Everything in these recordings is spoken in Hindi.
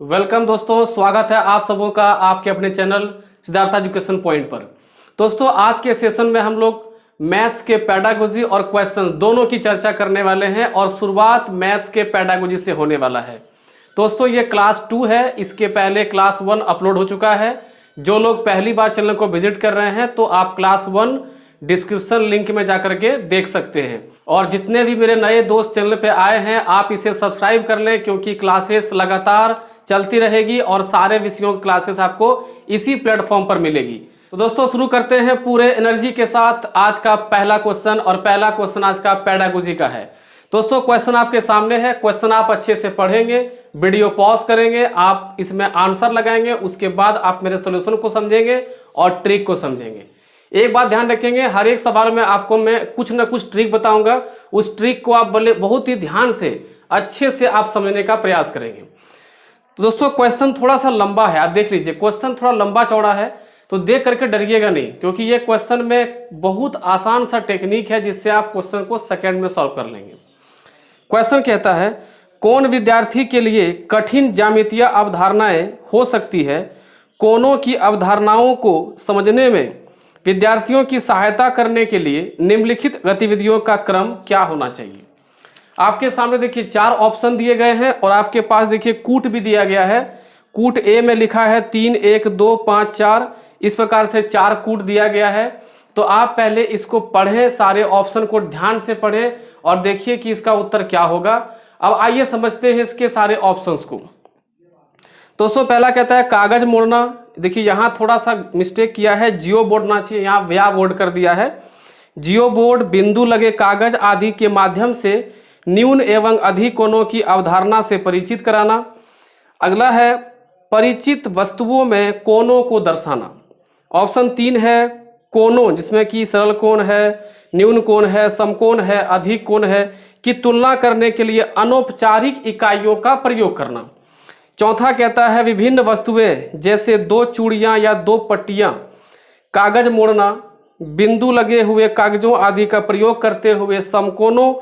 वेलकम दोस्तों, स्वागत है आप सबों का आपके अपने चैनल सिद्धार्थ एजुकेशन पॉइंट पर। दोस्तों, आज के सेशन में हम लोग मैथ्स के पेडागोजी और क्वेश्चन दोनों की चर्चा करने वाले हैं और शुरुआत मैथ्स के पेडागोजी से होने वाला है। दोस्तों, ये क्लास 2 है, इसके पहले क्लास 1 अपलोड हो चुका है। जो लोग पहली बार चैनल को विजिट कर रहे हैं तो आप क्लास 1 डिस्क्रिप्शन लिंक में जाकर के देख सकते हैं। और जितने भी मेरे नए दोस्त चैनल पे आए हैं आप इसे सब्सक्राइब कर लें, क्योंकि क्लासेस लगातार चलती रहेगी और सारे विषयों की क्लासेस आपको इसी प्लेटफॉर्म पर मिलेगी। तो दोस्तों, शुरू करते हैं पूरे एनर्जी के साथ। आज का पहला क्वेश्चन, और पहला क्वेश्चन आज का पेडागोजी का है। दोस्तों, क्वेश्चन आपके सामने है। क्वेश्चन आप अच्छे से पढ़ेंगे, वीडियो पॉज करेंगे, आप इसमें आंसर लगाएंगे, उसके बाद आप मेरे सोल्यूशन को समझेंगे और ट्रिक को समझेंगे। एक बात ध्यान रखेंगे, हर एक सवाल में आपको मैं कुछ ना कुछ ट्रिक बताऊंगा। उस ट्रिक को आप बहुत ही ध्यान से अच्छे से आप समझने का प्रयास करेंगे। तो दोस्तों, क्वेश्चन थोड़ा सा लंबा है, आप देख लीजिए। क्वेश्चन थोड़ा लंबा चौड़ा है तो देख करके डरिएगा नहीं, क्योंकि ये क्वेश्चन में बहुत आसान सा टेक्निक है जिससे आप क्वेश्चन को सेकंड में सॉल्व कर लेंगे। क्वेश्चन कहता है, कौन विद्यार्थी के लिए कठिन ज्यामितीय अवधारणाएं हो सकती है? कोनों की अवधारणाओं को समझने में विद्यार्थियों की सहायता करने के लिए निम्नलिखित गतिविधियों का क्रम क्या होना चाहिए? आपके सामने देखिए 4 ऑप्शन दिए गए हैं और आपके पास देखिए कूट भी दिया गया है। कूट ए में लिखा है 3, 1, 2, 5, 4, इस प्रकार से 4 कूट दिया गया है। तो आप पहले इसको पढ़ें, सारे ऑप्शन को ध्यान से पढ़ें और देखिए कि इसका उत्तर क्या होगा। अब आइए समझते हैं इसके सारे ऑप्शंस को। दोस्तों, पहला कहता है कागज मोड़ना। देखिए यहाँ थोड़ा सा मिस्टेक किया है, जियो बोर्ड चाहिए, यहाँ व्या बोर्ड कर दिया है। जियो बोर्ड बिंदु लगे कागज आदि के माध्यम से न्यून एवं अधिक कोणों की अवधारणा से परिचित कराना। अगला है परिचित वस्तुओं में कोणों को दर्शाना। ऑप्शन 3 है कोणों, जिसमें कि सरल कोण है, न्यून कोण है, समकोण है, अधिक कोण है, की तुलना करने के लिए अनौपचारिक इकाइयों का प्रयोग करना। चौथा कहता है विभिन्न वस्तुएं जैसे 2 चूड़ियां या 2 पट्टियां, कागज मोड़ना, बिंदु लगे हुए कागजों आदि का प्रयोग करते हुए समकोणों,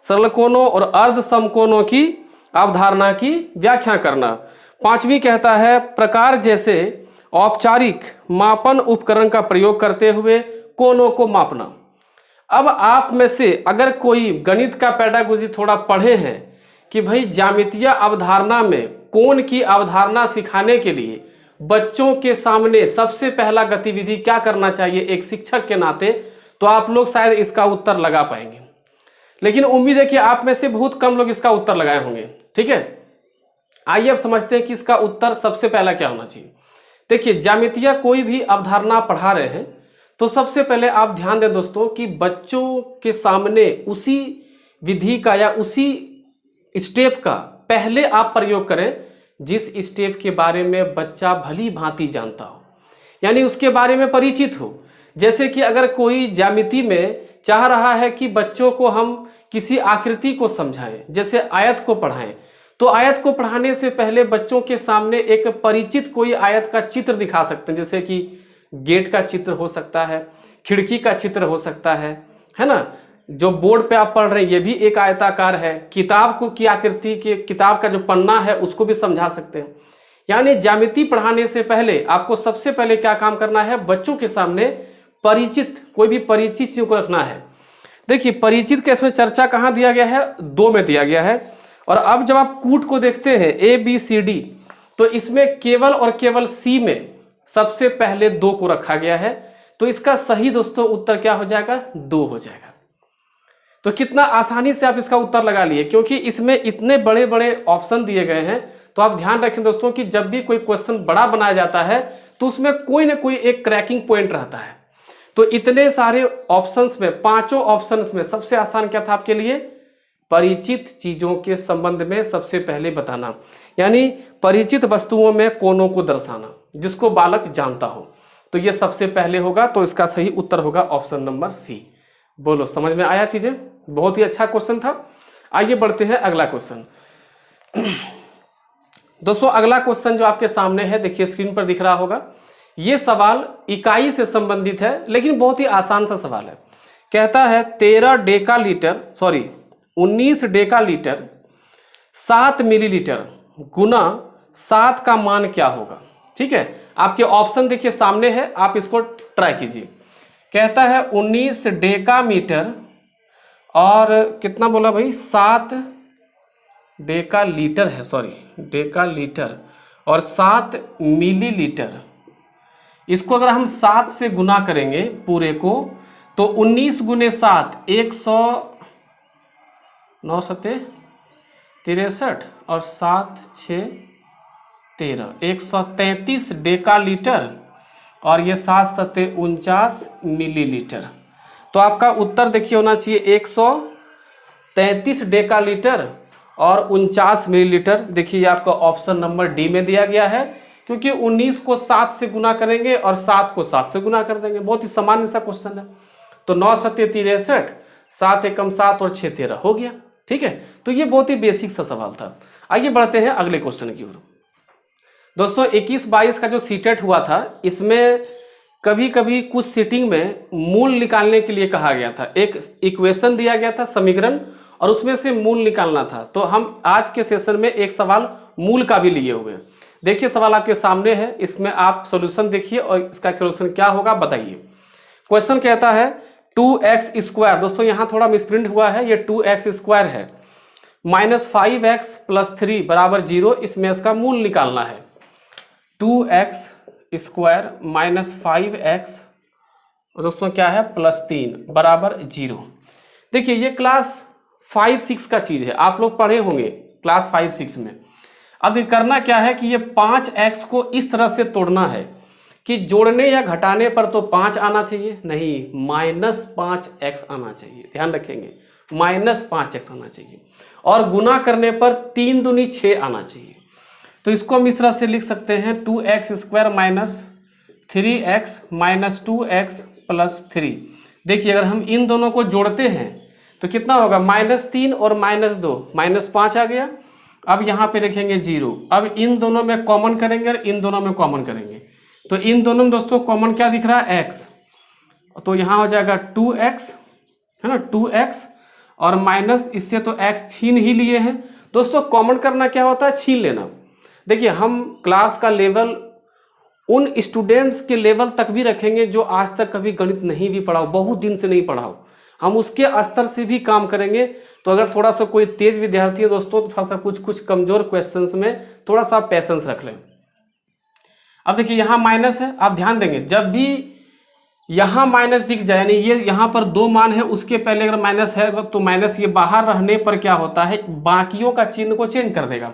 सरल कोणों और अर्ध समकोणों की अवधारणा की व्याख्या करना। 5वीं कहता है प्रकार जैसे औपचारिक मापन उपकरण का प्रयोग करते हुए कोणों को मापना। अब आप में से अगर कोई गणित का पेडागोजी थोड़ा पढ़े हैं कि भाई ज्यामितीय अवधारणा में कोण की अवधारणा सिखाने के लिए बच्चों के सामने सबसे पहला गतिविधि क्या करना चाहिए एक शिक्षक के नाते, तो आप लोग शायद इसका उत्तर लगा पाएंगे। लेकिन उम्मीद है कि आप में से बहुत कम लोग इसका उत्तर लगाए होंगे। ठीक है, आइए अब समझते हैं कि इसका उत्तर सबसे पहला क्या होना चाहिए। देखिए, ज्यामितीय कोई भी अवधारणा पढ़ा रहे हैं तो सबसे पहले आप ध्यान दें दोस्तों कि बच्चों के सामने उसी विधि का या उसी स्टेप का पहले आप प्रयोग करें जिस स्टेप के बारे में बच्चा भली भांति जानता हो, यानी उसके बारे में परिचित हो। जैसे कि अगर कोई ज्यामिति में चाह रहा है कि बच्चों को हम किसी आकृति को समझाएं, जैसे आयत को पढ़ाएं, तो आयत को पढ़ाने से पहले बच्चों के सामने एक परिचित कोई आयत का चित्र दिखा सकते हैं। जैसे कि गेट का चित्र हो सकता है, खिड़की का चित्र हो सकता है ना। जो बोर्ड पे आप पढ़ रहे हैं ये भी एक आयताकार है। किताब को की आकृति के किताब का जो पन्ना है उसको भी समझा सकते हैं। यानी ज्यामिति पढ़ाने से पहले आपको सबसे पहले क्या काम करना है, बच्चों के सामने परिचित कोई भी परिचित चीज को रखना है। देखिए, परिचित का इसमें चर्चा कहाँ दिया गया है, 2 में दिया गया है। और अब जब आप कूट को देखते हैं ABCD, तो इसमें केवल और केवल C में सबसे पहले 2 को रखा गया है। तो इसका सही दोस्तों उत्तर क्या हो जाएगा, 2 हो जाएगा। तो कितना आसानी से आप इसका उत्तर लगा लिए, क्योंकि इसमें इतने बड़े बड़े ऑप्शन दिए गए हैं। तो आप ध्यान रखें दोस्तों कि जब भी कोई क्वेश्चन बड़ा बनाया जाता है तो उसमें कोई ना कोई एक क्रैकिंग पॉइंट रहता है। तो इतने सारे ऑप्शंस में, 5 ऑप्शंस में सबसे आसान क्या था आपके लिए, परिचित चीजों के संबंध में सबसे पहले बताना, यानी परिचित वस्तुओं में कोणों को दर्शाना जिसको बालक जानता हो। तो ये सबसे पहले होगा, तो इसका सही उत्तर होगा ऑप्शन नंबर C। बोलो, समझ में आया चीजें? बहुत ही अच्छा क्वेश्चन था। आइए बढ़ते हैं अगला क्वेश्चन। दोस्तों, अगला क्वेश्चन जो आपके सामने है, देखिए स्क्रीन पर दिख रहा होगा। ये सवाल इकाई से संबंधित है, लेकिन बहुत ही आसान सा सवाल है। कहता है 19 डेका लीटर 7 मिलीलीटर गुना 7 का मान क्या होगा। ठीक है, आपके ऑप्शन देखिए सामने है, आप इसको ट्राई कीजिए। कहता है 19 डेकामीटर और कितना बोला भाई, 7 डेकालीटर है, सॉरी डेकालीटर और 7 मिलीलीटर। इसको अगर हम 7 से गुना करेंगे पूरे को तो 19 गुने 7 100, 9 सत्ते 63 और 7 6 13 133 डेकालीटर और ये 7 सत्ते 49 मिलीलीटर। तो आपका उत्तर देखिए होना चाहिए 133 डेकालीटर और 49 मिलीलीटर। देखिए आपका ऑप्शन नंबर डी में दिया गया है, क्योंकि 19 को 7 से गुना करेंगे और 7 को 7 से गुना कर देंगे। बहुत ही सामान्य सा क्वेश्चन है। तो 9 सत्ते 63, 7 एकम 7 और 6 13 हो गया। ठीक है, तो ये बहुत ही बेसिक सा सवाल था। आइए बढ़ते हैं अगले क्वेश्चन की ओर। दोस्तों 21-22 का जो सीटेट हुआ था, इसमें कभी कभी कुछ सीटिंग में मूल निकालने के लिए कहा गया था। एक इक्वेशन दिया गया था, समीकरण, और उसमें से मूल निकालना था। तो हम आज के सेशन में एक सवाल मूल का भी लिए हुए हैं। देखिए सवाल आपके सामने है, इसमें आप सॉल्यूशन देखिए और इसका सॉल्यूशन क्या होगा बताइए। क्वेश्चन कहता है 2x²। दोस्तों यहाँ थोड़ा मिसप्रिंट हुआ है, ये 2x² है, -5x + 3 = 0। इसमें इसका मूल निकालना है। 2x² -5x दोस्तों क्या है +3 = 0। देखिए ये क्लास 5-6 का चीज है, आप लोग पढ़े होंगे क्लास 5-6 में। अब करना क्या है कि ये 5x को इस तरह से तोड़ना है कि जोड़ने या घटाने पर तो 5 आना चाहिए, नहीं -5x आना चाहिए। ध्यान रखेंगे, -5x आना चाहिए। और गुना करने पर 3 दूनी 6 आना चाहिए। तो इसको हम इस तरह से लिख सकते हैं 2x² - 3x - 2x + 3। देखिए अगर हम इन दोनों को जोड़ते हैं तो कितना होगा, -3 और -2 -5 आ गया। अब यहाँ पे लिखेंगे 0। अब इन दोनों में कॉमन करेंगे और इन दोनों में कॉमन करेंगे तो इन दोनों में दोस्तों कॉमन क्या दिख रहा है, x। तो यहाँ हो जाएगा 2x, है ना, 2x और माइनस इससे तो x छीन ही लिए हैं। दोस्तों कॉमन करना क्या होता है, छीन लेना। देखिए हम क्लास का लेवल उन स्टूडेंट्स के लेवल तक भी रखेंगे जो आज तक कभी गणित नहीं भी पढ़ाओ, बहुत दिन से नहीं पढ़ाओ, हम उसके स्तर से भी काम करेंगे। तो अगर थोड़ा सा कोई तेज विद्यार्थी है दोस्तों तो थोड़ा सा कुछ कमजोर क्वेश्चंस में थोड़ा सा पेशेंस रख लें। अब देखिए यहाँ माइनस है, आप ध्यान देंगे जब भी यहाँ माइनस दिख जाए, यानी ये यहाँ पर 2 मान है, उसके पहले अगर माइनस है तो माइनस ये बाहर रहने पर क्या होता है, बाकियों का चिन्ह को चेंज कर देगा।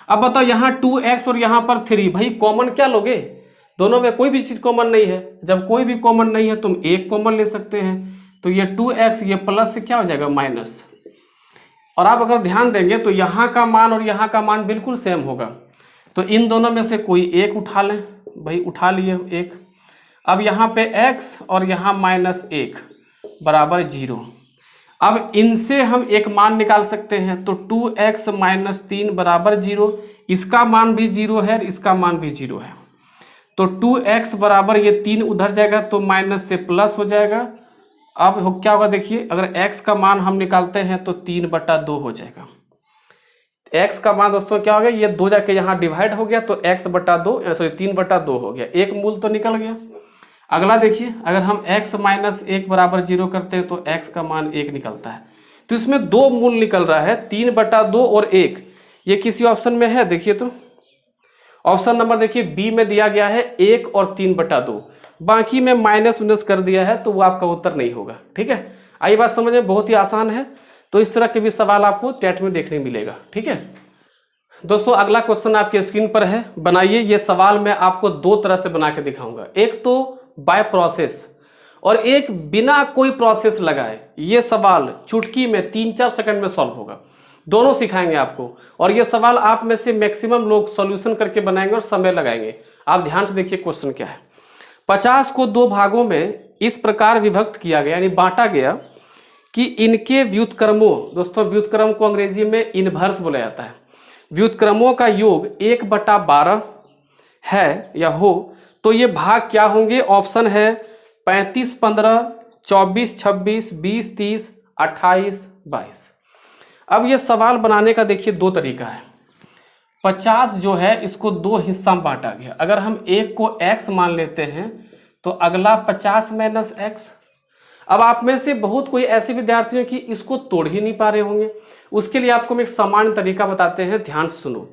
अब बताओ यहाँ 2x और यहाँ पर 3, भाई कॉमन क्या लोगे, दोनों में कोई भी चीज कॉमन नहीं है। जब कोई भी कॉमन नहीं है तुम एक कॉमन ले सकते हैं। तो ये 2x ये प्लस से क्या हो जाएगा माइनस। और आप अगर ध्यान देंगे तो यहाँ का मान और यहाँ का मान बिल्कुल सेम होगा। तो इन दोनों में से कोई एक उठा लें, भाई उठा लिए एक। अब यहाँ पे x और यहाँ -1 = 0। अब इनसे हम एक मान निकाल सकते हैं। तो 2x - 3 = 0, इसका मान भी 0 है, इसका मान भी 0 है। तो 2x बराबर ये 3 उधर जाएगा तो माइनस से प्लस हो जाएगा। अब क्या होगा देखिए, अगर x का मान हम निकालते हैं तो 3/2 हो जाएगा। x का मान दोस्तों क्या हो गया, ये 2 जाके यहाँ डिवाइड हो गया तो x/2 सॉरी 3/2 हो गया, एक मूल तो निकल गया। अगला देखिए, अगर हम x - 1 = 0 करते हैं तो x का मान 1 निकलता है। तो इसमें 2 मूल निकल रहा है, 3/2 और 1। ये किसी ऑप्शन में है, देखिए तो ऑप्शन नंबर देखिए बी में दिया गया है 1 और 3/2, बाकी में माइनस कर दिया है तो वो आपका उत्तर नहीं होगा। ठीक है, आई बात समझ में, बहुत ही आसान है। तो इस तरह के भी सवाल आपको टेट में देखने मिलेगा। ठीक है दोस्तों, अगला क्वेश्चन आपके स्क्रीन पर है, बनाइए। ये सवाल मैं आपको 2 तरह से बना के दिखाऊंगा, एक तो बाय प्रोसेस और एक बिना कोई प्रोसेस लगाए। ये सवाल चुटकी में 3-4 सेकंड में सॉल्व होगा, दोनों सिखाएंगे आपको। और ये सवाल आप में से मैक्सिमम लोग सॉल्यूशन करके बनाएंगे और समय लगाएंगे। आप ध्यान से देखिए क्वेश्चन क्या है। 50 को 2 भागों में इस प्रकार विभक्त किया गया, यानी बांटा गया कि इनके व्युत्क्रमों, दोस्तों व्युत्क्रम को अंग्रेजी में इनवर्स बोला जाता है, व्युत्क्रमों का योग 1/12 है या हो तो ये भाग क्या होंगे। ऑप्शन है 35, 15, 24, 26, 20, 30, 28, 22। अब ये सवाल बनाने का देखिए 2 तरीका है। 50 जो है इसको दो हिस्सा में बांटा गया। अगर हम एक को x मान लेते हैं तो अगला 50 माइनस एक्स। अब आप में से बहुत कोई ऐसे विद्यार्थी हैं कि इसको तोड़ ही नहीं पा रहे होंगे। उसके लिए आपको हम एक सामान्य तरीका बताते हैं, ध्यान से सुनो।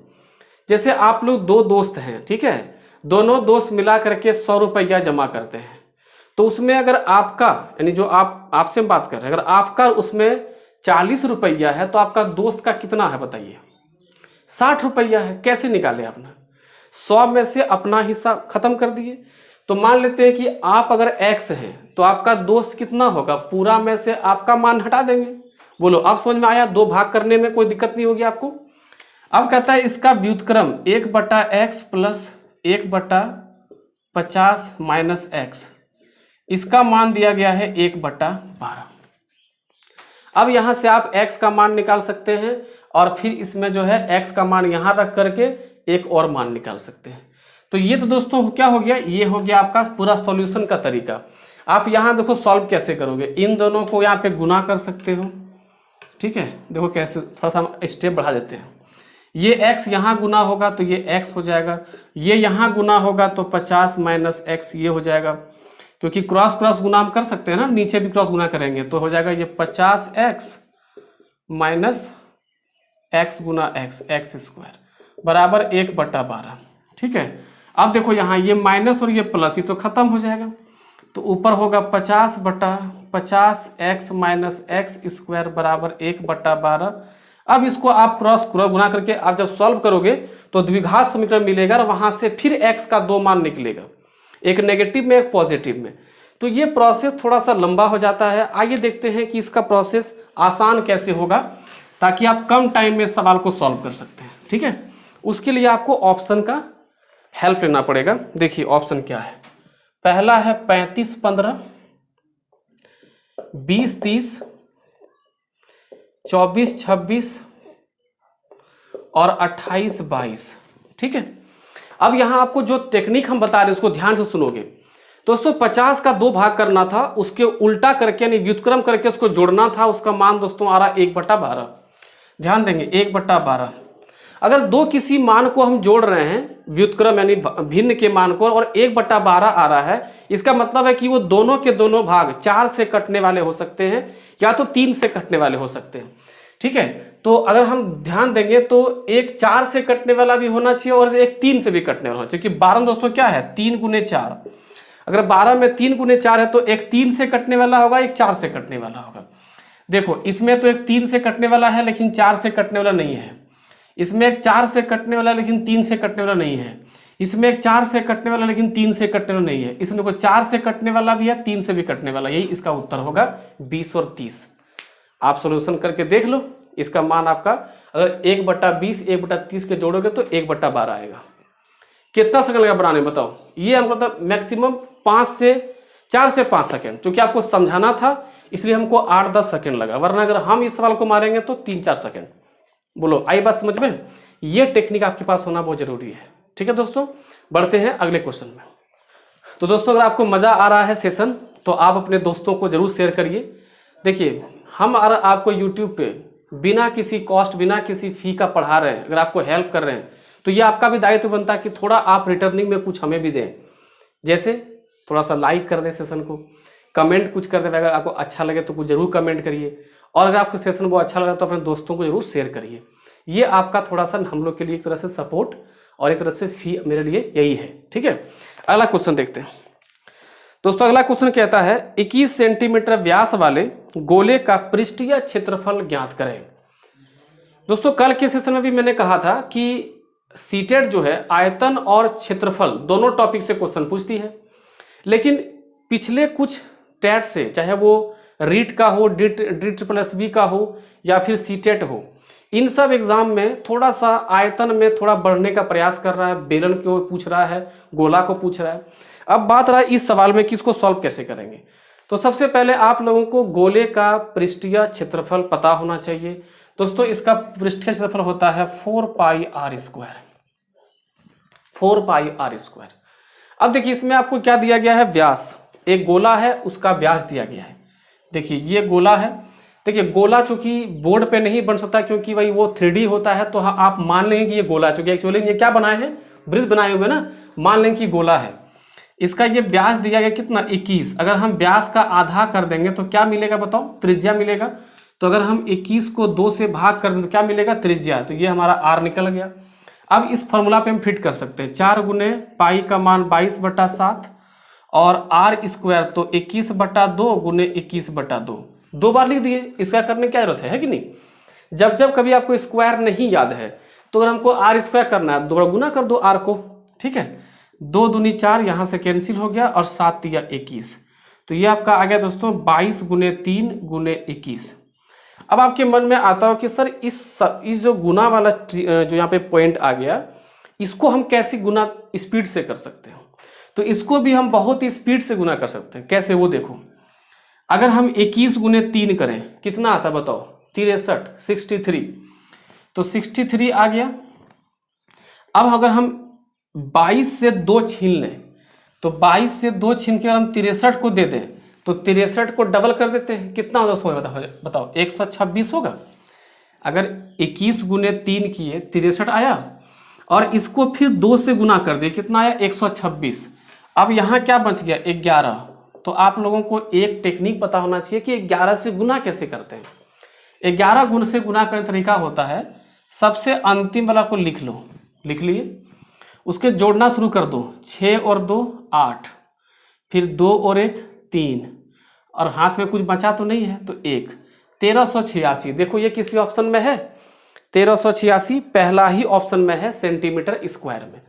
जैसे आप लोग दो दोस्त हैं, ठीक है, दोनों दोस्त मिला करके 100 रुपया जमा करते हैं, तो उसमें अगर आपका यानी जो आपसे बात कर रहे हैं, अगर आपका उसमें 40 रुपया है तो आपका दोस्त का कितना है बताइए? 60 रुपया है। कैसे निकाले आपने? 100 में से अपना हिस्सा खत्म कर दिए। तो मान लेते हैं कि आप अगर x हैं तो आपका दोस्त कितना होगा? पूरा में से आपका मान हटा देंगे। बोलो अब समझ में आया? दो भाग करने में कोई दिक्कत नहीं होगी आपको। अब कहता है इसका व्युत्क्रम 1/x प्लस 1/50 माइनस एक्स, इसका मान दिया गया है 1/12। अब यहां से आप x का मान निकाल सकते हैं और फिर इसमें जो है x का मान यहां रख करके एक और मान निकाल सकते हैं। तो ये तो दोस्तों क्या हो गया? ये हो गया आपका पूरा सॉल्यूशन का तरीका। आप यहां देखो सॉल्व कैसे करोगे, इन दोनों को यहाँ पे गुना कर सकते हो, ठीक है। देखो कैसे, थोड़ा सा हम स्टेप बढ़ा देते हैं। ये x यहाँ गुना होगा तो ये x हो जाएगा, ये यहाँ गुना होगा तो 50 माइनस एक्स ये हो जाएगा, क्योंकि क्रॉस क्रॉस गुना हम कर सकते हैं ना, नीचे भी क्रॉस गुना करेंगे तो हो जाएगा ये 50x माइनस एक्स गुना एक्स स्क्वायर बराबर 1/12, ठीक है। अब देखो यहाँ ये माइनस और ये प्लस, ये तो खत्म हो जाएगा, तो ऊपर होगा 50/50 x माइनस एक्स स्क्वायर बराबर 1/12। अब इसको आप क्रॉस गुना करके आप जब सॉल्व करोगे तो द्विघात समीकरण मिलेगा और वहां से फिर x का दो मान निकलेगा, एक नेगेटिव में एक पॉजिटिव में। तो ये प्रोसेस थोड़ा सा लंबा हो जाता है। आइए देखते हैं कि इसका प्रोसेस आसान कैसे होगा ताकि आप कम टाइम में सवाल को सॉल्व कर सकते हैं, ठीक है। उसके लिए आपको ऑप्शन का हेल्प लेना पड़ेगा। देखिए ऑप्शन क्या है। पहला है 35-15, 20-30, 24-26 और 28-22, ठीक है। अब यहां आपको जो टेक्निक हम बता रहे हैं उसको ध्यान से सुनोगे। दोस्तों 50 का दो भाग करना था, उसके उल्टा करके यानी व्युत्क्रम करके उसको जोड़ना था। उसका मान दोस्तों आ रहा 1/12। ध्यान देंगे 1/12। अगर दो किसी मान को हम जोड़ रहे हैं व्युत्क्रम यानी भिन्न के मान को और 1/12 आ रहा है, इसका मतलब है कि वो दोनों के दोनों भाग 4 से कटने वाले हो सकते हैं या तो 3 से कटने वाले हो सकते हैं, ठीक है। तो अगर हम ध्यान देंगे तो एक 4 से कटने वाला भी होना चाहिए और एक 3 से भी कटने वाला होना चाहिए, क्योंकि 12 दोस्तों क्या है 3 × 4। अगर 12 में 3 × 4 है तो एक 3 से कटने वाला होगा, एक 4 से कटने वाला होगा। देखो इसमें तो एक 3 से कटने वाला है लेकिन 4 से कटने वाला नहीं है, इसमें एक 4 से कटने वाला लेकिन 3 से कटने वाला नहीं है, इसमें एक 4 से कटने वाला लेकिन 3 से कटने वाला नहीं है, इसमें देखो 4 से कटने वाला भी है 3 से भी कटने वाला। यही इसका उत्तर होगा 20 और 30। आप सॉल्यूशन करके देख लो, इसका मान आपका अगर 1/20 1/30 के जोड़ोगे तो 1/12 आएगा। कितना सेकंड लगा बनाने बताओ? ये हमको मतलब मैक्सिमम 4 से 5 सेकंड, क्योंकि आपको समझाना था इसलिए हमको 8-10 सेकंड लगा, वरना अगर हम इस सवाल को मारेंगे तो 3-4 सेकंड। बोलो आई बात समझ में? ये टेक्निक आपके पास होना बहुत जरूरी है, ठीक है दोस्तों। बढ़ते हैं अगले क्वेश्चन में। तो दोस्तों अगर आपको मजा आ रहा है सेशन तो आप अपने दोस्तों को जरूर शेयर करिए। देखिए हम आपको यूट्यूब पे बिना किसी कॉस्ट बिना किसी फी का पढ़ा रहे हैं, अगर आपको हेल्प कर रहे हैं तो ये आपका भी दायित्व बनता है कि थोड़ा आप रिटर्निंग में कुछ हमें भी दें। जैसे थोड़ा सा लाइक कर दें सेशन को, कमेंट कुछ कर दें, अगर आपको अच्छा लगे तो कुछ जरूर कमेंट करिए, और अगर आपको सेशन बहुत अच्छा लगा तो अपने दोस्तों को जरूर शेयर करिए। ये आपका थोड़ा सा हम लोग के लिए एक तरह से सपोर्ट और एक तरह से फी मेरे लिए यही है, ठीक है। अगला क्वेश्चन देखते हैं दोस्तों। अगला क्वेश्चन कहता है 21 सेंटीमीटर व्यास वाले गोले का पृष्ठीय क्षेत्रफल ज्ञात करें। दोस्तों कल के सेशन में भी मैंने कहा था कि सीटेट जो है आयतन और क्षेत्रफल दोनों टॉपिक से क्वेश्चन पूछती है, लेकिन पिछले कुछ टैट से, चाहे वो रीट का हो, DSSB का हो या फिर सीटेट हो, इन सब एग्जाम में थोड़ा सा आयतन में थोड़ा बढ़ने का प्रयास कर रहा है, बेलन को पूछ रहा है, गोला को पूछ रहा है। अब बात रहा इस सवाल में कि इसको सॉल्व कैसे करेंगे। तो सबसे पहले आप लोगों को गोले का पृष्ठीय क्षेत्रफल पता होना चाहिए। दोस्तों इसका पृष्ठीय क्षेत्रफल होता है 4πr²। 4πr²। अब देखिए इसमें आपको क्या दिया गया है, व्यास। एक गोला है उसका व्यास दिया गया है। देखिए ये गोला है, देखिए गोला चूंकि बोर्ड पे नहीं बन सकता क्योंकि भाई वो 3D होता है, तो आप मान लेंगे कि ये गोला, चूंकि एक्चुअली ये क्या बनाए हैं, वृत्त बनाए हुए ना, मान लेंगे कि गोला है। इसका ये व्यास दिया गया कितना 21, अगर हम व्यास का आधा कर देंगे तो क्या मिलेगा बताओ, त्रिज्या मिलेगा। तो अगर हम 21 को 2 से भाग कर दें तो क्या मिलेगा, त्रिज्या। तो ये हमारा r निकल गया। अब इस फॉर्मूला पे हम फिट कर सकते हैं, 4 गुने पाई का मान 22/7 और r स्क्वायर तो 21/2 गुने 21/2, 2 बार लिख दिए। इसका करने की क्या जरूरत है कि नहीं। जब जब कभी आपको स्क्वायर नहीं याद है तो अगर हमको r स्क्वायर करना है, 2 बार गुना कर दो r को, ठीक है। 2 दूनी 4, यहाँ से कैंसिल हो गया और 7 दिया 21, तो ये आपका आ गया दोस्तों 22 गुने 3 गुने 21। अब आपके मन में आता हो कि सर इस जो गुना वाला जो यहाँ पे पॉइंट आ गया, इसको हम कैसे गुना स्पीड से कर सकते हैं। तो इसको भी हम बहुत ही स्पीड से गुना कर सकते हैं। कैसे, वो देखो। अगर हम 21 गुने 3 करें कितना आता है बताओ, 63 तो 63 आ गया। अब अगर हम 22 से 2 छीन लें तो 22 से 2 छीन के अगर हम 63 को दे दें तो 63 को डबल कर देते हैं, कितना होगा उसमें बताओ 126 होगा। अगर 21 गुने 3 किए 63 आया और इसको फिर 2 से गुना कर दिए, कितना आया 126। अब यहाँ क्या बच गया 11। तो आप लोगों को एक टेक्निक पता होना चाहिए कि 11 से गुना कैसे करते हैं। 11 गुण से गुना करने का तरीका होता है, सबसे अंतिम वाला को लिख लो, लिख लिए, उसके जोड़ना शुरू कर दो, 6 और 2 8, फिर 2 और 1 3, और हाथ में कुछ बचा तो नहीं है तो 1, 1386। देखो ये किसी ऑप्शन में है, 1386 पहला ही ऑप्शन में है सेंटीमीटर स्क्वायर में।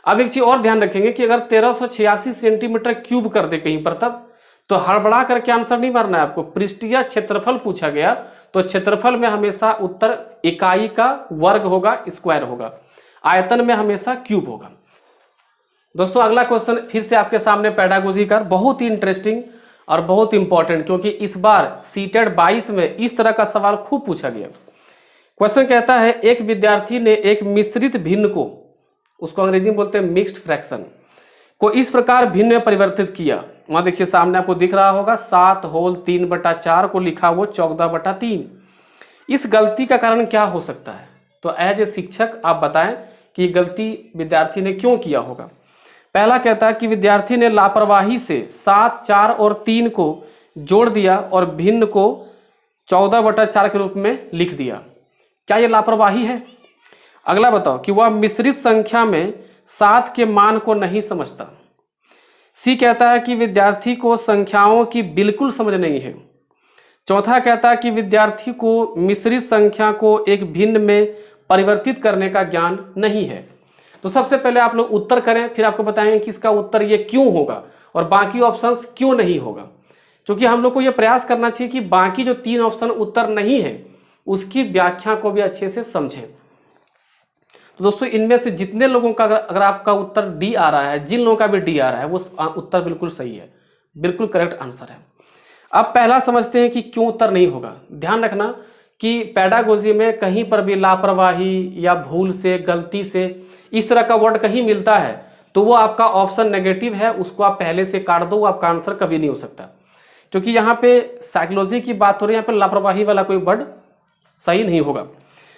अब एक चीज और ध्यान रखेंगे कि अगर 1386 सेंटीमीटर क्यूब कर दे कहीं पर तब तो हड़बड़ा करके आंसर नहीं मारना है आपको। पृष्ठीय क्षेत्रफल पूछा गया तो क्षेत्रफल में हमेशा उत्तर इकाई का वर्ग होगा, स्क्वायर होगा, आयतन में हमेशा क्यूब होगा। दोस्तों अगला क्वेश्चन फिर से आपके सामने पेडागोजी का, बहुत ही इंटरेस्टिंग और बहुत इंपॉर्टेंट, क्योंकि इस बार सीटेड 22 में इस तरह का सवाल खूब पूछा गया। क्वेश्चन कहता है एक विद्यार्थी ने एक मिश्रित भिन्न को, उसको अंग्रेजी में बोलते हैं मिक्स्ड फ्रैक्शन, को इस प्रकार भिन्न में परिवर्तित किया। वहां देखिए सामने आपको दिख रहा होगा 7 होल 3/4 को लिखा वो 14/3। इस गलती का कारण क्या हो सकता है। तो एज ए शिक्षक आप बताएं कि गलती विद्यार्थी ने क्यों किया होगा। पहला कहता है कि विद्यार्थी ने लापरवाही से 7, 4 और 3 को जोड़ दिया और भिन्न को 14/4 के रूप में लिख दिया। क्या यह लापरवाही है। अगला बताओ कि वह मिश्रित संख्या में 7 के मान को नहीं समझता। सी कहता है कि विद्यार्थी को संख्याओं की बिल्कुल समझ नहीं है। चौथा कहता है कि विद्यार्थी को मिश्रित संख्या को एक भिन्न में परिवर्तित करने का ज्ञान नहीं है। तो सबसे पहले आप लोग उत्तर करें, फिर आपको बताएंगे कि इसका उत्तर ये क्यों होगा और बाकी ऑप्शंस क्यों नहीं होगा। क्योंकि हम लोग को ये प्रयास करना चाहिए कि बाकी जो 3 ऑप्शन उत्तर नहीं है उसकी व्याख्या को भी अच्छे से समझें। तो दोस्तों इनमें से जितने लोगों का अगर आपका उत्तर डी आ रहा है, जिन लोगों का भी डी आ रहा है, वो उत्तर बिल्कुल सही है, बिल्कुल करेक्ट आंसर है। अब पहला समझते हैं कि क्यों उत्तर नहीं होगा। ध्यान रखना कि पेडागोजी में कहीं पर भी लापरवाही या भूल से, गलती से इस तरह का वर्ड कहीं मिलता है तो वो आपका ऑप्शन नेगेटिव है, उसको आप पहले से काट दो, आपका आंसर कभी नहीं हो सकता। क्योंकि यहाँ पे साइकोलॉजी की बात हो रही है, यहाँ पे लापरवाही वाला कोई वर्ड सही नहीं होगा।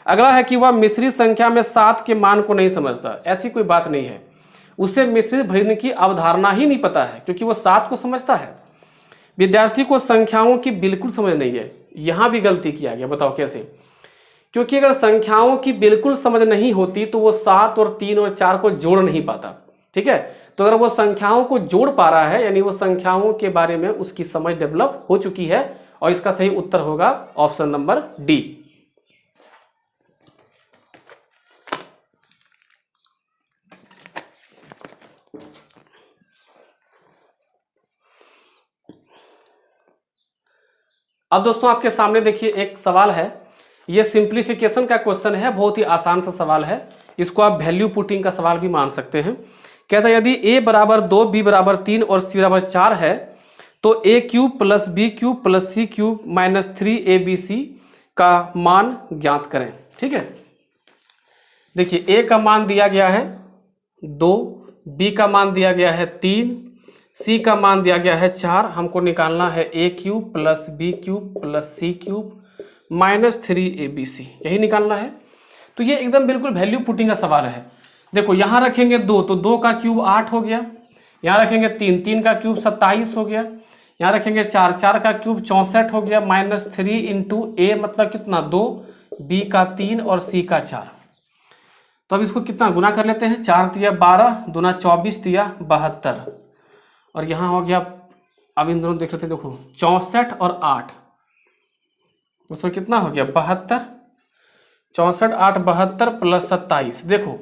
अगला है कि वह मिश्रित संख्या में 7 के मान को नहीं समझता। ऐसी कोई बात नहीं है, उसे मिश्रित भिन्न की अवधारणा ही नहीं पता है, क्योंकि वो 7 को समझता है। विद्यार्थी को संख्याओं की बिल्कुल समझ नहीं है, यहां भी गलती किया गया। बताओ कैसे। क्योंकि अगर संख्याओं की बिल्कुल समझ नहीं होती तो वो 7 और 3 और 4 को जोड़ नहीं पाता, ठीक है। तो अगर वो संख्याओं को जोड़ पा रहा है यानी वो संख्याओं के बारे में उसकी समझ डेवलप हो चुकी है, और इसका सही उत्तर होगा ऑप्शन नंबर डी। अब दोस्तों आपके सामने देखिए एक सवाल है, ये सिंप्लीफिकेशन का क्वेश्चन है, बहुत ही आसान सा सवाल है। इसको आप वैल्यू पुटिंग का सवाल भी मान सकते हैं। कहता है यदि a बराबर 2, b बराबर 3 और c बराबर 4 है तो a cube plus B cube plus C cube minus 3abc का मान ज्ञात करें। ठीक है, देखिए a का मान दिया गया है 2, b का मान दिया गया है 3, सी का मान दिया गया है 4, हमको निकालना है a cube plus B cube plus C cube minus 3abc, यही निकालना है। तो ये एकदम बिल्कुल वैल्यू पुटिंग का सवाल है। देखो यहाँ रखेंगे 2 तो 2 का क्यूब 8 हो गया, यहाँ रखेंगे 3, 3 का क्यूब 27 हो गया, यहाँ रखेंगे 4, 4 का क्यूब 64 हो गया, माइनस 3 इंटू ए मतलब कितना 2, बी का 3 और सी का 4। तो अब इसको कितना गुना कर लेते हैं, 4 दिया 12, दूना 24 दिया 72, और यहाँ हो गया, अब इन दोनों देख लेते हैं, देखो 64 और 8, दोस्तों कितना हो गया 72, 64 8 72 प्लस 27। देखो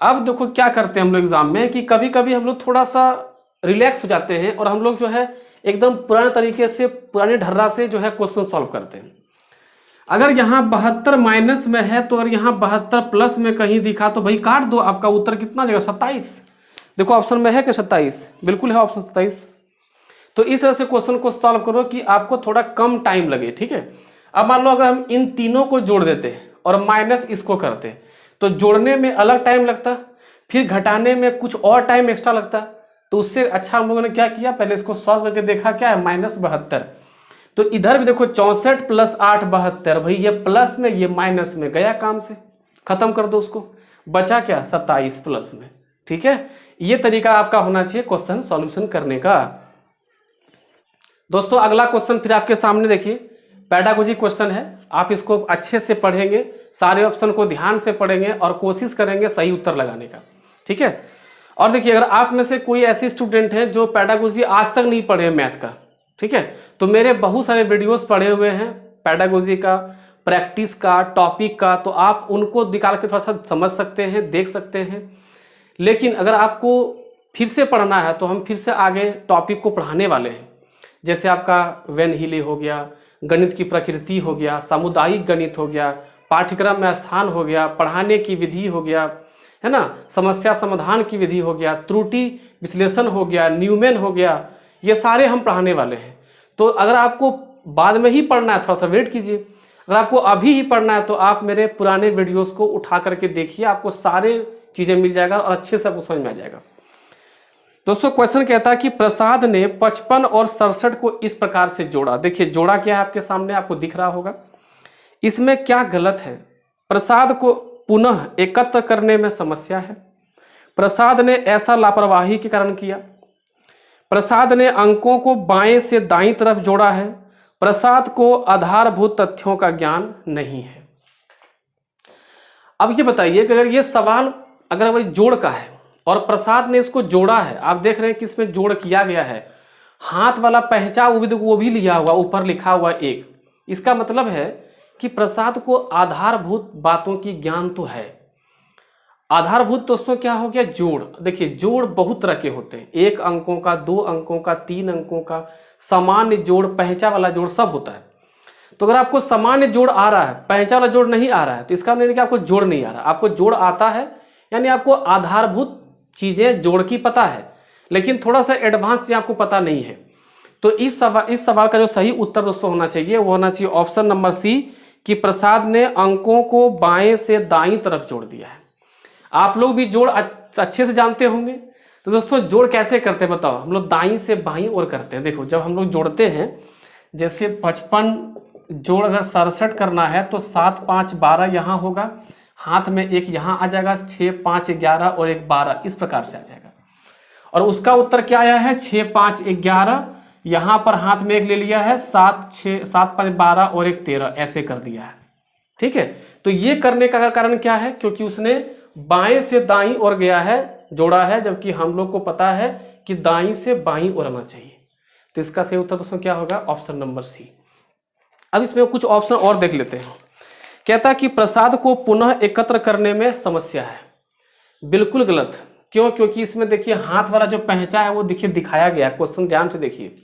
अब देखो क्या करते हैं हम लोग एग्जाम में कि कभी कभी हम लोग थोड़ा सा रिलैक्स हो जाते हैं और हम लोग जो है एकदम पुराने तरीके से, पुराने ढर्रा से जो है क्वेश्चन सॉल्व करते हैं। अगर यहाँ 72 माइनस में है तो, और यहाँ 72 प्लस में कहीं दिखा तो भाई काट दो, आपका उत्तर कितना आ जाएगा 27। देखो ऑप्शन में है कि 27, बिल्कुल है ऑप्शन 27। तो इस तरह से क्वेश्चन को सॉल्व करो कि आपको थोड़ा कम टाइम लगे, ठीक है। अब मान लो अगर हम इन तीनों को जोड़ देते और माइनस इसको करते तो जोड़ने में अलग टाइम लगता, फिर घटाने में कुछ और टाइम एक्स्ट्रा लगता। तो उससे अच्छा हम लोगों ने क्या किया, पहले इसको सॉल्व करके देखा, क्या है माइनस 72। तो इधर भी देखो 64 प्लस 8 72, भाई ये प्लस में ये माइनस में गया काम से, खत्म कर दो उसको, बचा क्या 27 प्लस में, ठीक है। ये तरीका आपका होना चाहिए क्वेश्चन सॉल्यूशन करने का। दोस्तों अगला क्वेश्चन फिर आपके सामने देखिए, पेडागोजी क्वेश्चन है। आप इसको अच्छे से पढ़ेंगे, सारे ऑप्शन को ध्यान से पढ़ेंगे और कोशिश करेंगे सही उत्तर लगाने का, ठीक है। और देखिए अगर आप में से कोई ऐसी स्टूडेंट है जो पेडागोजी आज तक नहीं पढ़े मैथ का, ठीक है, तो मेरे बहुत सारे वीडियोस पढ़े हुए हैं पेडागोजी का, प्रैक्टिस का, टॉपिक का, तो आप उनको निकाल के थोड़ा सा समझ सकते हैं, देख सकते हैं। लेकिन अगर आपको फिर से पढ़ना है तो हम फिर से आगे टॉपिक को पढ़ाने वाले हैं। जैसे आपका वेन हीले हो गया, गणित की प्रकृति हो गया, सामुदायिक गणित हो गया, पाठ्यक्रम में स्थान हो गया, पढ़ाने की विधि हो गया, है ना, समस्या समाधान की विधि हो गया, त्रुटि विश्लेषण हो गया, न्यूमेन हो गया, ये सारे हम पढ़ाने वाले हैं। तो अगर आपको बाद में ही पढ़ना है थोड़ा सा वेट कीजिए, अगर आपको अभी ही पढ़ना है तो आप मेरे पुराने वीडियोस को उठा करके देखिए, आपको सारे चीज़ें मिल जाएगा और अच्छे से आपको समझ में आ जाएगा। दोस्तों क्वेश्चन कहता है कि प्रसाद ने 55 और 67 को इस प्रकार से जोड़ा। देखिए जोड़ा क्या है आपके सामने, आपको दिख रहा होगा। इसमें क्या गलत है? प्रसाद को पुनः एकत्र करने में समस्या है। प्रसाद ने ऐसा लापरवाही के कारण किया। प्रसाद ने अंकों को बाएं से दाईं तरफ जोड़ा है। प्रसाद को आधारभूत तथ्यों का ज्ञान नहीं है। अब ये बताइए कि अगर ये सवाल अगर वही जोड़ का है और प्रसाद ने इसको जोड़ा है, आप देख रहे हैं कि इसमें जोड़ किया गया है, हाथ वाला पहचा वो भी लिया हुआ, ऊपर लिखा हुआ 1, इसका मतलब है कि प्रसाद को आधारभूत बातों की ज्ञान तो है। आधारभूत दोस्तों क्या हो गया, जोड़। देखिए जोड़ बहुत तरह के होते हैं, 1 अंकों का, 2 अंकों का, 3 अंकों का, सामान्य जोड़, पहचा वाला जोड़ सब होता है। तो अगर आपको सामान्य जोड़ आ रहा है, पहचा वाला जोड़ नहीं आ रहा है, तो इसका मतलब कि आपको जोड़ नहीं आ रहा। आपको जोड़ आता है यानी आपको आधारभूत चीजें जोड़ की पता है, लेकिन थोड़ा सा एडवांस चीजें आपको पता नहीं है। तो इस सवाल का जो सही उत्तर दोस्तों होना चाहिए वो होना चाहिए ऑप्शन नंबर सी, कि प्रसाद ने अंकों को बाएं से दाईं तरफ जोड़ दिया है। आप लोग भी जोड़ अच्छे से जानते होंगे। तो दोस्तों जोड़ कैसे करते हैं बताओ, हम लोग दाईं से बाईं ओर करते हैं। देखो जब हम लोग जोड़ते हैं, जैसे 55 जोड़ अगर 67 करना है तो 7 5 12 यहाँ होगा, हाथ में 1 यहाँ आ जाएगा, 6 5 11 और 1 12, इस प्रकार से आ जाएगा। और उसका उत्तर क्या आया है 6 5 11, यहाँ पर हाथ में 1 ले लिया है, 7 5 12 और 1 13, ऐसे कर दिया है, ठीक है। तो ये करने का कारण क्या है, क्योंकि उसने बाएं से दाईं ओर गया है, जोड़ा है, जबकि हम लोग को पता है कि दाईं से बाईं ओर आना चाहिए। तो इसका सही उत्तर दोस्तों क्या होगा, ऑप्शन नंबर सी। अब इसमें कुछ ऑप्शन और देख लेते हैं। कहता है कि प्रसाद को पुनः एकत्र करने में समस्या है। बिल्कुल गलत। क्यों? क्योंकि इसमें देखिए हाथ वाला जो पहचा है वो देखिए दिखाया गया है। क्वेश्चन ध्यान से देखिए,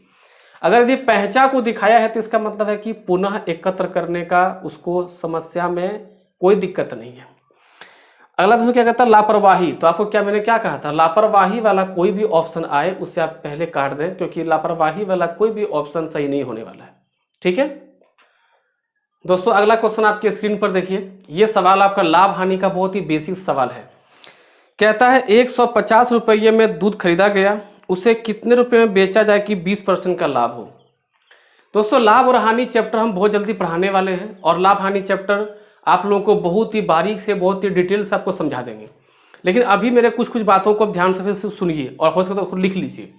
अगर यदि पहचा को दिखाया है तो इसका मतलब है कि पुनः एकत्र करने का उसको समस्या में कोई दिक्कत नहीं है। अगला दोस्तों क्या कहता है, लापरवाही। तो आपको क्या, मैंने क्या कहा था, लापरवाही वाला कोई भी ऑप्शन आए उससे आप पहले काट दें, क्योंकि लापरवाही वाला कोई भी ऑप्शन सही नहीं होने वाला है, ठीक है दोस्तों। अगला क्वेश्चन आपके स्क्रीन पर देखिए, ये सवाल आपका लाभ हानि का बहुत ही बेसिक सवाल है। कहता है 150 रुपये में दूध खरीदा गया, उसे कितने रुपए में बेचा जाए कि 20% का लाभ हो। दोस्तों लाभ और हानि चैप्टर हम बहुत जल्दी पढ़ाने वाले हैं और लाभ हानि चैप्टर आप लोगों को बहुत ही बारीक से बहुत ही डिटेल से आपको समझा देंगे। लेकिन अभी मेरे कुछ कुछ बातों को ध्यान से सुनिए और हो सके तो खुद लिख लीजिए।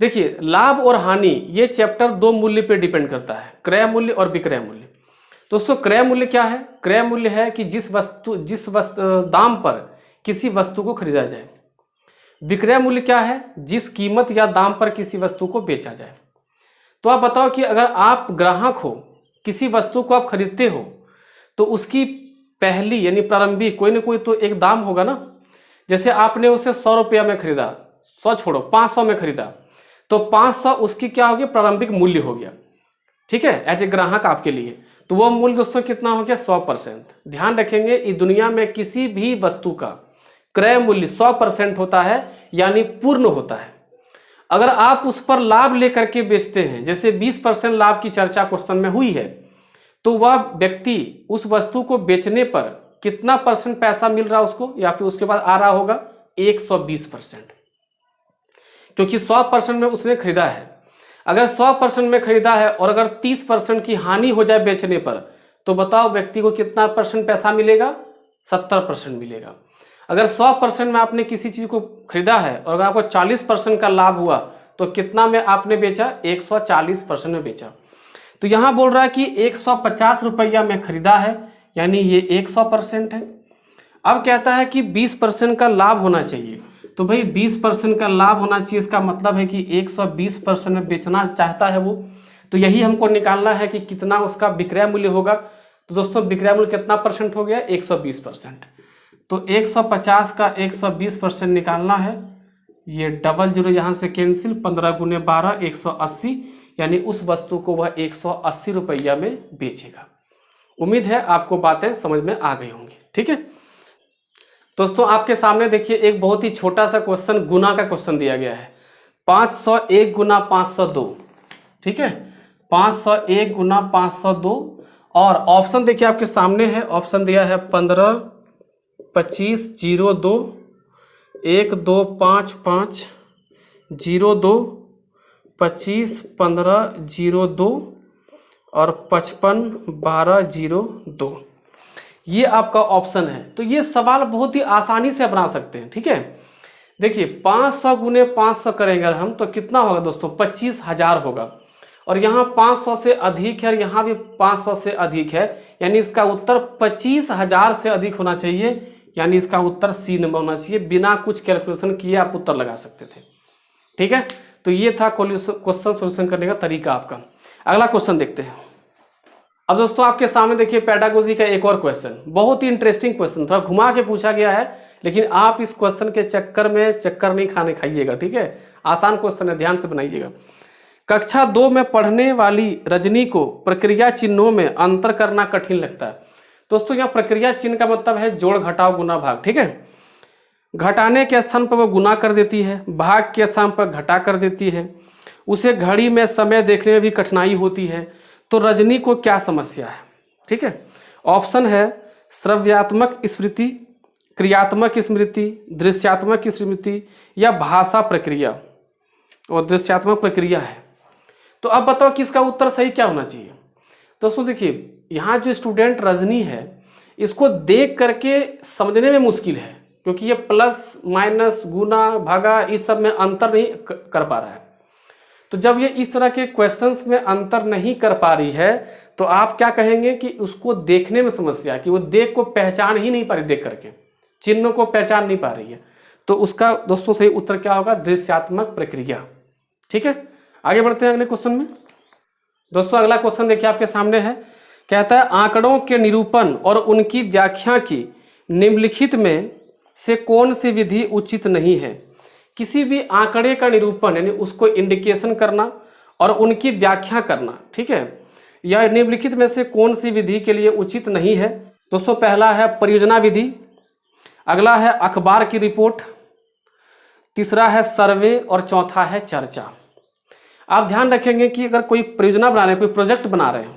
देखिए लाभ और हानि ये चैप्टर दो मूल्य पे डिपेंड करता है, क्रय मूल्य और विक्रय मूल्य। दोस्तों क्रय मूल्य क्या है? क्रय मूल्य है कि जिस दाम पर किसी वस्तु को खरीदा जाए। विक्रय मूल्य क्या है? जिस कीमत या दाम पर किसी वस्तु को बेचा जाए। तो आप बताओ कि अगर आप ग्राहक हो, किसी वस्तु को आप खरीदते हो तो उसकी पहली यानी प्रारंभिक कोई ना कोई तो एक दाम होगा ना। जैसे आपने उसे 100 रुपया में खरीदा, 100 छोड़ो 500 में खरीदा, तो 500 उसकी क्या हो गया? प्रारंभिक मूल्य हो गया। ठीक है, एज ए ग्राहक आपके लिए तो वो मूल्य दोस्तों कितना हो गया? 100%। ध्यान रखेंगे इस दुनिया में किसी भी वस्तु का क्रय मूल्य 100% होता है, यानी पूर्ण होता है। अगर आप उस पर लाभ लेकर के बेचते हैं, जैसे 20% लाभ की चर्चा क्वेश्चन में हुई है, तो वह व्यक्ति उस वस्तु को बेचने पर कितना परसेंट पैसा मिल रहा है उसको, या फिर उसके बाद आ रहा होगा 120%, क्योंकि 100% में उसने खरीदा है। अगर 100% में खरीदा है और अगर 30% की हानि हो जाए बेचने पर, तो बताओ व्यक्ति को कितना परसेंट पैसा मिलेगा? 70% मिलेगा। अगर 100% में आपने किसी चीज को खरीदा है और अगर आपको 40% का लाभ हुआ, तो कितना में आपने बेचा? 140% में बेचा। तो यहां बोल रहा है कि 150 रुपया में खरीदा है, यानी ये 100% है। अब कहता है कि 20% का लाभ होना चाहिए, तो भाई 20% का लाभ होना चाहिए, इसका मतलब है कि 120% में बेचना चाहता है वो। तो यही हमको निकालना है कि कितना उसका विक्रय मूल्य होगा। तो दोस्तों विक्रय मूल्य कितना परसेंट हो गया? 120%। तो 150 का 120% निकालना है, ये डबल जीरो यहाँ से कैंसिल, 15 गुने 12 180, यानी उस वस्तु को वह 180 रुपया में बेचेगा। उम्मीद है आपको बातें समझ में आ गई होंगी। ठीक है दोस्तों, आपके सामने देखिए एक बहुत ही छोटा सा क्वेश्चन, गुना का क्वेश्चन दिया गया है। 501 गुना 502। ठीक है, 501 गुना 502 और ऑप्शन देखिए आपके सामने है। ऑप्शन दिया है 15 25 02 1 2 5 5 02 25 15 02 और 55 12 02। ये आपका ऑप्शन है। तो ये सवाल बहुत ही आसानी से बना सकते हैं। ठीक है, देखिए 500 गुने 500 करेंगे हम तो कितना होगा दोस्तों? 25,000 होगा। और यहाँ 500 से अधिक है और यहाँ भी 500 से अधिक है, यानी इसका उत्तर 25,000 से अधिक होना चाहिए, यानी इसका उत्तर सी नंबर होना चाहिए। बिना कुछ कैलकुलेशन किए आप उत्तर लगा सकते थे। ठीक है, तो ये था क्वेश्चन सोल्यूशन करने का तरीका आपका। अगला क्वेश्चन देखते हैं। अब दोस्तों आपके सामने देखिए पेडागोजी का एक और क्वेश्चन, बहुत ही इंटरेस्टिंग क्वेश्चन, थोड़ा घुमा के पूछा गया है, लेकिन आप इस क्वेश्चन के चक्कर में चक्कर नहीं खाइएगा। ठीक है, आसान क्वेश्चन है, ध्यान से बनाइएगा। कक्षा 2 में पढ़ने वाली रजनी को प्रक्रिया चिन्हों में अंतर करना कठिन लगता है। दोस्तों यहाँ प्रक्रिया चिन्ह का मतलब है जोड़ घटाव गुना भाग। ठीक है, घटाने के स्थान पर वो गुना कर देती है, भाग के स्थान पर घटा कर देती है, उसे घड़ी में समय देखने में भी कठिनाई होती है। तो रजनी को क्या समस्या है? ठीक है, ऑप्शन है श्रव्यात्मक स्मृति, क्रियात्मक स्मृति, दृश्यात्मक स्मृति या भाषा प्रक्रिया, और दृश्यात्मक प्रक्रिया है। तो अब बताओ कि इसका उत्तर सही क्या होना चाहिए? दोस्तों देखिए यहाँ जो स्टूडेंट रजनी है, इसको देख करके समझने में मुश्किल है, क्योंकि ये प्लस माइनस गुना भागा इस सब में अंतर नहीं कर पा रहा है। तो जब ये इस तरह के क्वेश्चंस में अंतर नहीं कर पा रही है, तो आप क्या कहेंगे कि उसको देखने में समस्या है, कि वो देख को पहचान ही नहीं पा रही, देख करके चिन्ह को पहचान नहीं पा रही है। तो उसका दोस्तों सही उत्तर क्या होगा? दृश्यात्मक प्रक्रिया। ठीक है, आगे बढ़ते हैं अगले क्वेश्चन में। दोस्तों अगला क्वेश्चन देखिए आपके सामने है, कहता है आंकड़ों के निरूपण और उनकी व्याख्या की निम्नलिखित में से कौन सी विधि उचित नहीं है? किसी भी आंकड़े का निरूपण यानी उसको इंडिकेशन करना और उनकी व्याख्या करना, ठीक है, यह निम्नलिखित में से कौन सी विधि के लिए उचित नहीं है? दोस्तों पहला है परियोजना विधि, अगला है अखबार की रिपोर्ट, तीसरा है सर्वे और चौथा है चर्चा। आप ध्यान रखेंगे कि अगर कोई परियोजना बना रहे हैं, कोई प्रोजेक्ट बना रहे हैं,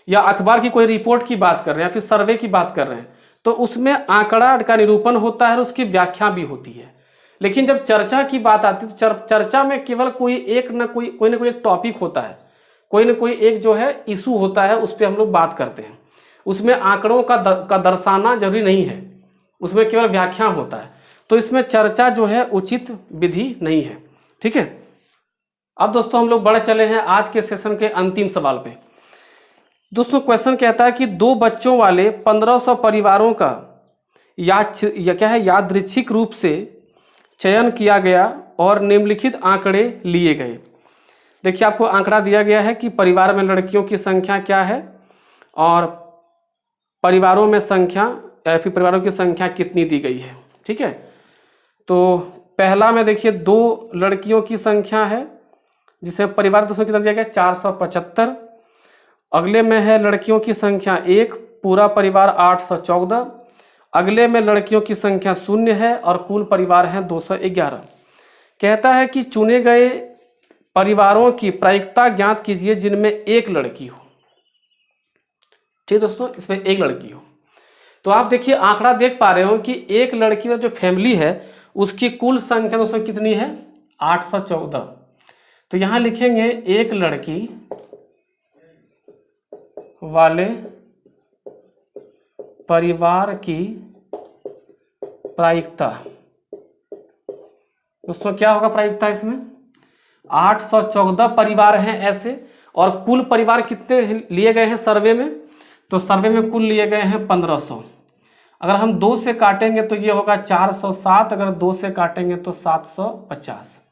या अखबार की कोई रिपोर्ट की बात कर रहे हैं या फिर सर्वे की बात कर रहे हैं, तो उसमें आंकड़ा का निरूपण होता है और उसकी व्याख्या भी होती है। लेकिन जब चर्चा की बात आती है तो चर्चा में केवल कोई ना कोई एक टॉपिक होता है, कोई ना कोई एक जो है इशू होता है, उस पर हम लोग बात करते हैं। उसमें आंकड़ों का दर्शाना जरूरी नहीं है, उसमें केवल व्याख्या होता है। तो इसमें चर्चा जो है उचित विधि नहीं है। ठीक है, अब दोस्तों हम लोग बढ़ चले हैं आज के सेशन के अंतिम सवाल पे। दोस्तों क्वेश्चन कहता है कि 2 बच्चों वाले 1500 परिवारों का यादृच्छिक रूप से चयन किया गया और निम्नलिखित आंकड़े लिए गए। देखिए आपको आंकड़ा दिया गया है कि परिवार में लड़कियों की संख्या क्या है और परिवारों में संख्या या फिर परिवारों की संख्या कितनी दी गई है। ठीक है, तो पहला में देखिए 2 लड़कियों की संख्या है, जिसे परिवार दोस्तों कितना दिया गया 475। अगले में है लड़कियों की संख्या 1, पूरा परिवार 814। अगले में लड़कियों की संख्या 0 है और कुल परिवार है 211। कहता है कि चुने गए परिवारों की प्रायिकता ज्ञात कीजिए जिनमें एक लड़की हो। ठीक दोस्तों, इसमें एक लड़की हो। तो आप देखिए आंकड़ा देख पा रहे हो कि एक लड़की का जो फैमिली है उसकी कुल संख्या दोस्तों कितनी है 814। तो यहां लिखेंगे एक लड़की वाले परिवार की प्रायिकता। दोस्तों क्या होगा प्रायिकता इसमें 814 परिवार हैं ऐसे, और कुल परिवार कितने लिए गए हैं सर्वे में, तो सर्वे में कुल लिए गए हैं 1500। अगर हम 2 से काटेंगे तो ये होगा 407, अगर 2 से काटेंगे तो 750।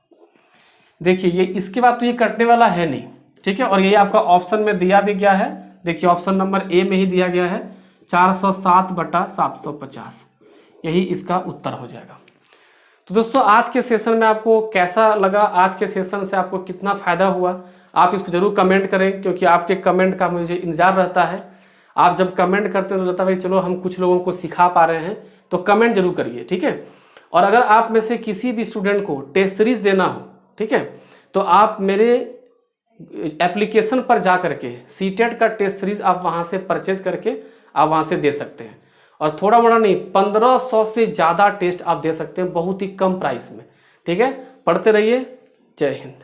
देखिए ये इसके बाद तो ये कटने वाला है नहीं। ठीक है, और ये आपका ऑप्शन में दिया भी गया है, देखिए ऑप्शन नंबर ए में ही दिया गया है 407/750, यही इसका उत्तर हो जाएगा। तो दोस्तों आज के सेशन में आपको कैसा लगा, आज के सेशन से आपको कितना फायदा हुआ, आप इसको जरूर कमेंट करें, क्योंकि आपके कमेंट का मुझे इंतजार रहता है। आप जब कमेंट करते हैं तो लगता है भाई चलो हम कुछ लोगों को सिखा पा रहे हैं, तो कमेंट जरूर करिए। ठीक है, और अगर आप में से किसी भी स्टूडेंट को टेस्ट सीरीज देना हो, ठीक है, तो आप मेरे एप्लीकेशन पर जा करके सीटेट का टेस्ट सीरीज आप वहां से परचेज करके आप वहां से दे सकते हैं, और थोड़ा मोड़ा नहीं 1500 से ज़्यादा टेस्ट आप दे सकते हैं बहुत ही कम प्राइस में। ठीक है, पढ़ते रहिए। जय हिंद।